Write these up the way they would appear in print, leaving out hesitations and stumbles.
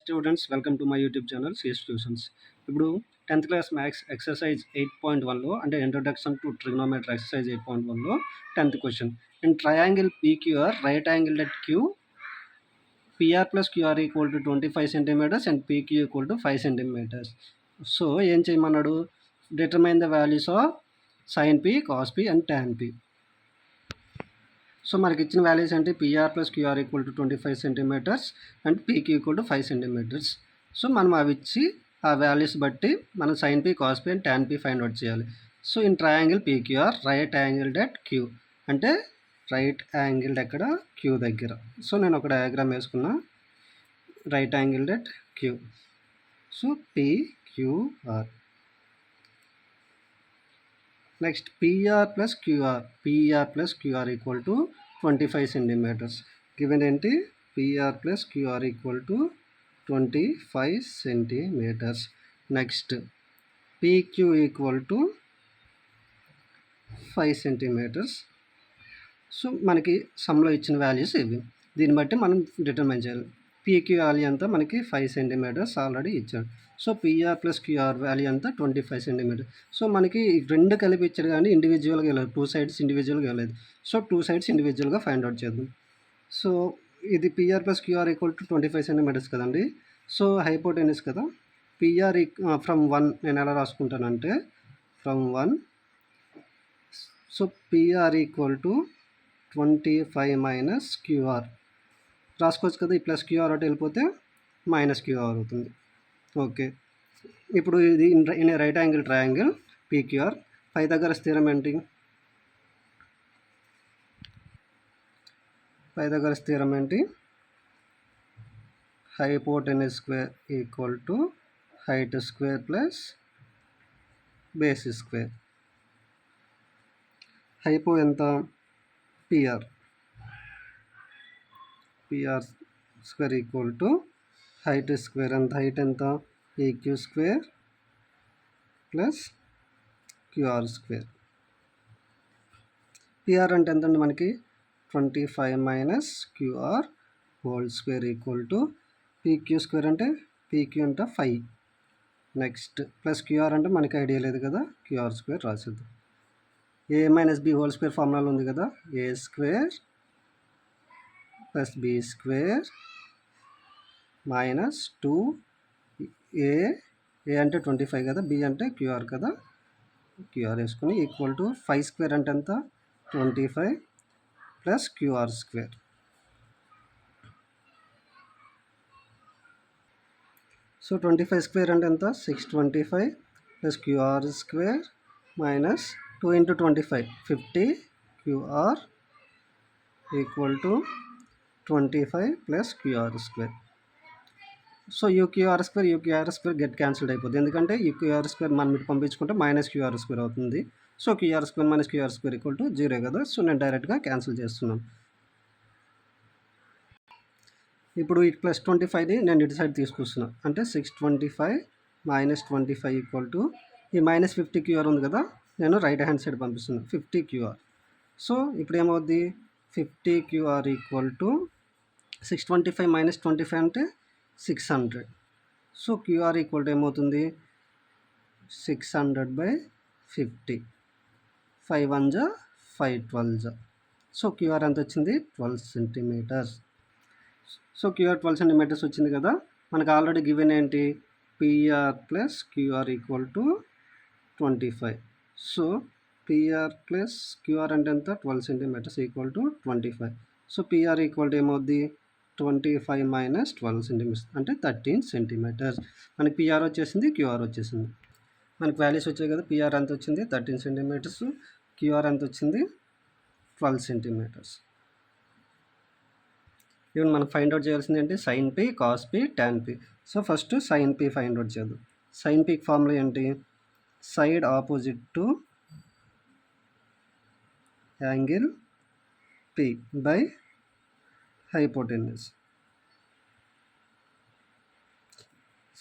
Students welcome to my YouTube channel CS tuitions. ఇప్పుడు 10th class maths exercise 8.1లో అంటే introduction to trigonometry exercise 8.1లో 10th question. In triangle PQR right angle at Q, PR plus QR equal to 25 centimeters and PQ equal to 5 centimeters. So ఏం చేయమన్నాడు? Determine the values of sin P, cos P and tan P. So మనకి ఇచ్చిన values అంటే PR plus QR equal to 25 centimetres and పీకి equal to 5 centimetres. So మనం అవి ఇచ్చి ఆ వాల్యూస్ బట్టి మనం sine P, cos P and tan P find out చేయాలి. So in triangle PQR right angled at Q, అంటే రైట్ యాంగిల్డ్ ఎక్కడ? క్యూ దగ్గర. సో నేను ఒక డయాగ్రామ్ వేసుకున్నా, right angled at Q. So PQR. Next PR plus QR equal to 25 centimetres. Given ఏంటి? PR plus QR equal to 25 centimetres. Next PQ equal to 5 centimetres. So మనకి సమ్లో ఇచ్చిన values ఇవి. దీన్ని బట్టి మనం డిటర్మైన్ చేయాలి. పీక్యూ వాల్యూ అంతా మనకి 5 సెంటీమీటర్స్ ఆల్రెడీ ఇచ్చాడు. So PR plus QR value అంతా 25 సెంటీమీటర్. సో మనకి రెండు కలిపి ఇచ్చాడు కానీ ఇండివిజువల్గా వెళ్ళదు, 2 సైడ్స్ ఇండివిజువల్గా వెళ్ళలేదు. సో 2 సైడ్స్ ఇండివిజువల్గా ఫైండ్ అవుట్ చేద్దాం. సో ఇది PR plus QR equal to 25 centimetres కదండి. సో హైపోటెన్యూస్ కదా. PR ఫ్రమ్ 1 నేను ఎలా రాసుకుంటానంటే from 1. So PR equal to 25 minus QR రాసుకోవచ్చు కదా. ఈ ప్లస్ క్యూఆర్ అటు వెళ్ళిపోతే మైనస్ క్యూఆర్ అవుతుంది. ఓకే, ఇప్పుడు ఇది in right angle triangle PQR. Pythagoras theorem ఏంటి? పైథాగరస్ థీరం ఏంటి? Hypotenuse square equal to height square plus base square. Hypo ఎంత? PR square equal to height square. అంత హైట్ ఎంత? PQ square plus QR square. PR అంటే ఎంతండి మనకి? 25 minus QR whole square equal to PQ square అంటే PQ అంటే 5. Next plus QR అంటే మనకి ఐడియా లేదు కదా, QR స్క్వేర్ రాసేద్దాం. A minus B whole square ఫార్ములాలో ఉంది కదా, A square plus B square minus 2A. A అంటే 25 కదా, B అంటే క్యూఆర్ కదా, క్యూఆర్ వేసుకుని ఈక్వల్ టు 5 స్క్వేర్ అంటే ఎంత? 25 plus QR square. So 25 square అంటే ఎంత? 625 plus QR square minus 2 into 25 50 QR equal to 25 plus QR square. So యూక్యూఆర్ స్క్వేర్ గెట్ క్యాన్సిల్డ్ అయిపోతుంది, ఎందుకంటే యూక్యూఆర్ స్క్వేర్ మనం ఇటు పంపించుకుంటే మైనస్ క్యూఆర్ స్క్వేర్ అవుతుంది. సో QR square minus QR square equal to 0 కదా. సో నేను డైరెక్ట్గా క్యాన్సిల్ చేస్తున్నాను. ఇప్పుడు ఈ ప్లస్ 25ని నేను ఇటు సైడ్ తీసుకొస్తున్నాను, అంటే 625 మైనస్ 25 ఈక్వల్ టు ఈ మైనస్ 50 క్యూఆర్ ఉంది కదా, నేను రైట్ హ్యాండ్ సైడ్ పంపిస్తున్నాను 50 క్యూఆర్. సో ఇప్పుడు ఏమవుద్ది? 50 క్యూఆర్ ఈక్వల్ టు 625 మైనస్ 25 అంటే 600. సో క్యూఆర్ ఈక్వల్ టు ఏమవుతుంది? 600/50. 5 1 జా 5 12 జా. సో క్యూఆర్ ఎంత వచ్చింది? 12 సెంటీమీటర్స్. సో క్యూఆర్ 12 సెంటీమీటర్స్ వచ్చింది కదా. మనకు ఆల్రెడీ గివెన్ ఏంటి? PR plus QR equal to 25. So PR plus QR అంటే ఎంత? 12 centimetres equal to 25. So PR equal to ఏమవుద్ది? 25 మైనస్ 12 సెంటీమీటర్స్ అంటే 13 సెంటీమీటర్స్. మనకి PR వచ్చేసింది, క్యూఆర్ వచ్చేసింది. మనకి వాల్యూస్ వచ్చాయి కదా. PR ఎంత వచ్చింది? 13 సెంటీమీటర్స్. క్యూఆర్ ఎంత వచ్చింది? 12 సెంటీమీటర్స్. ఈవెన్ మనం ఫైండ్ అవుట్ చేయాల్సింది ఏంటి? Sine P, cos P, tan P. So first sine P find out చేద్దాం. సైన్ పీకి ఫార్ములా ఏంటి? Side opposite to angle P by hypotenuse.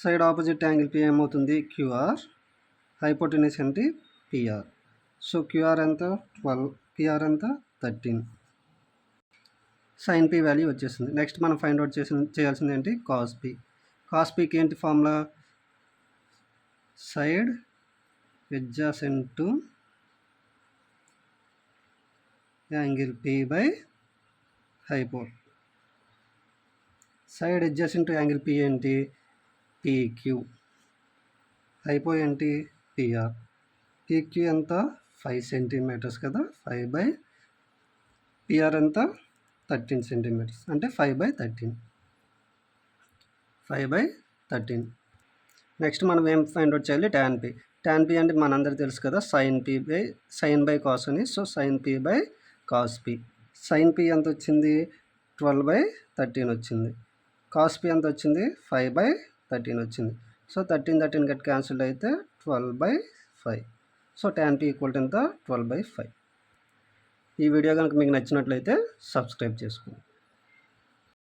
Side opposite angle P ఏమవుతుంది? QR. Hypotenuse ఏంటి? PR. So QR ఎంత? 12, PR ఎంత? 13. Sine P value వచ్చేసింది. Next మనం find out చేయాల్సింది ఏంటి? Cos P. కాస్ పీకి ఏంటి formula? Side adjacent to angle P by hypo. Side adjacent to angle P ఏంటి? పీక్యూ. హైపో ఏంటి? పిఆర్. పీక్యూ ఎంత? 5 సెంటీమీటర్స్ కదా, 5 బై పిఆర్ ఎంత? 13 సెంటీమీటర్స్, అంటే 5/13. 5/13. నెక్స్ట్ మనం ఏం ఫైండ్ అవుట్ చేయాలి? Tan P. ట్యాన్ పి అంటే మనందరికీ తెలుసు కదా, సైన్ బై కాస్ అని. So sine P by cos P. Sine P ఎంత వచ్చింది? 12/13 వచ్చింది. కాస్ పి ఎంత వచ్చింది? 5/13 వచ్చింది. సో 13 గట్ క్యాన్సిల్ అయితే 12/5. So tan P equal to ఎంత? 12/5. ఈ వీడియో కనుక మీకు నచ్చినట్లయితే సబ్స్క్రైబ్ చేసుకోండి.